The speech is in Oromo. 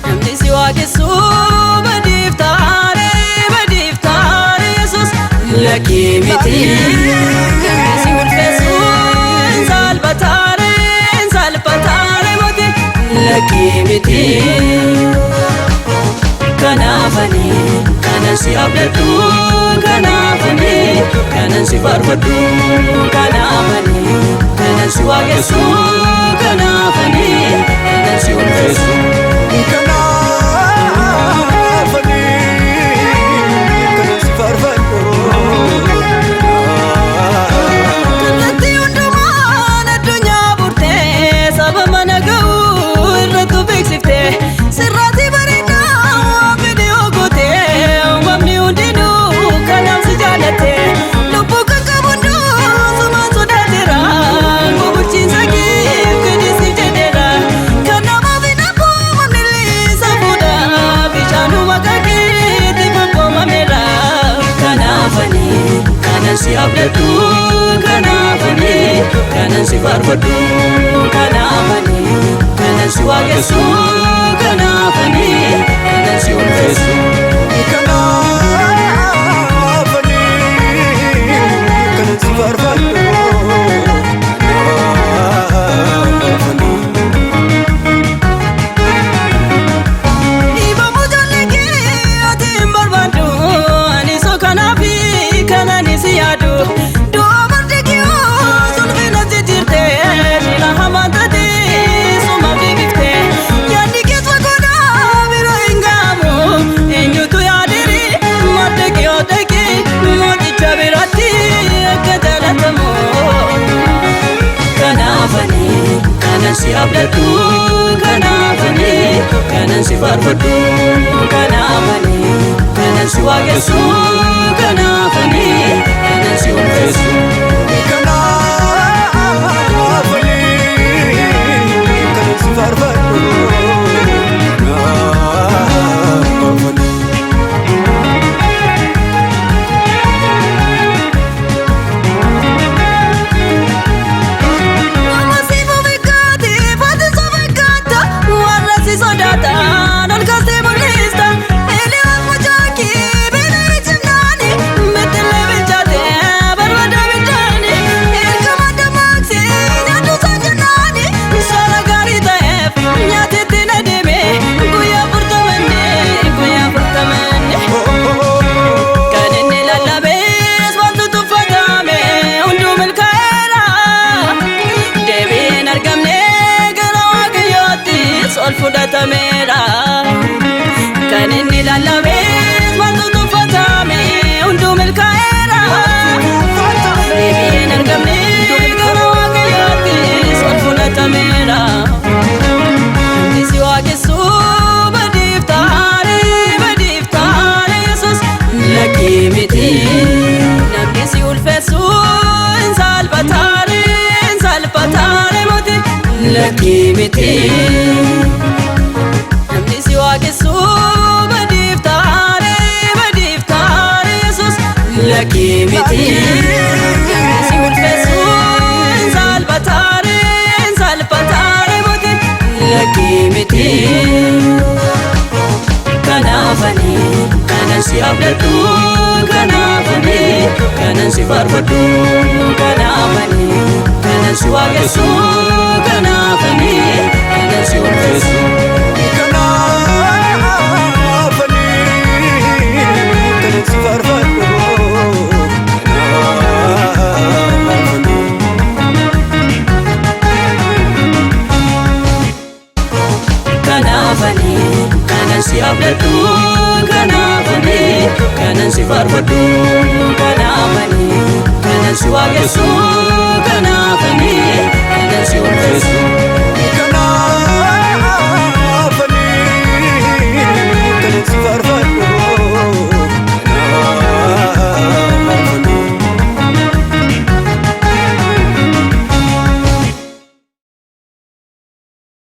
Namni si waaqessu badiif taare Yesuus lakkii miti. Namni si ulfeessu salphataare mootii lakkii miti. Kanaafani kanan si abdadhu, kanaafani kanan si faarfadhu, kanaafani kanan si waaqessu, kanaafani kanan si ulfeessu, kanaafani kanan si faarfadhu. Kallattii hundumaan addunyaa burtee saba mana ga'u irrattu beeksiftee sirraatti bareedaa fedhii ogootee uumamni hundinuu kanaaf si jaalattee lubbuu kan qabudhu sumaan sodaateera bulchiinsa kee fedhii jedheera kan namaaf hin hafu mamnillee fuudha bishaanuu maqaa keetti gongomameera. Kanaafani kanan si abdadhu, kanaafani kanan si faarfadhu, kanaafani kanan si waaqessu, kanaafani kanan si ulfeessu, kanaafani kanan si faarfadhu. dhiibamu jaalli kee ati hin barbaaddu ani soo kanaafi kanan si yaadu du'a marti kiyoo sulfina si jirte shila hamaan taate sumaaf deebifte yaadni keessa godha biroo hin ga'amu eenyutu yaadiri madda kiyoo dhaqe mooticha biratti akka jaalatamu. Kanaafani kanan si abdadhu, kanaafani kanan si faarfadhu, kanaafani kanan si waaqessu, kanaafani kanan si ulfeessu, kanaafani kanan si faarfadhu. Kanaafani amma si fufekkaate faati sofekkaata warra si sodaatan ol kaastee mul'ista eeliyaas mucaakii beelaa ijjinaani mettelee bilchaate barbaada biddaani ergama dammaqsi nyaaddu saajinaani soora gaarii ta'eef nyaatetti na deeme guyyaa furtamanne kan inni lallabees wantu tuffatame hunduu milkaa'eera deebiin argamne gara waaqayyoottis ol fudhatameera. Kan inni lallabees wantu tuffatame hunduu milkaa'eera deebiin argamne gara waaqayyoottis ol fudhatameera. Namni si waaqessu badiif taare Yesuus lakkii miti. Namni si ulfeessu salphataare mootii lakkii miti. Namni si waaqessu badiif taare Yesuus lakkii miti. Namni si ulfeessu salphataare mootii lakkii miti. Kanaafani kanan si abdadhu, kanaafani kanan si faarfadhu, kanaafani kanan si waaqessu, kanaafani kanan si ulfeessu, kanaafani jaaladhu kanaafani kanan si faarfadhu kanaafani kanan si waaqessu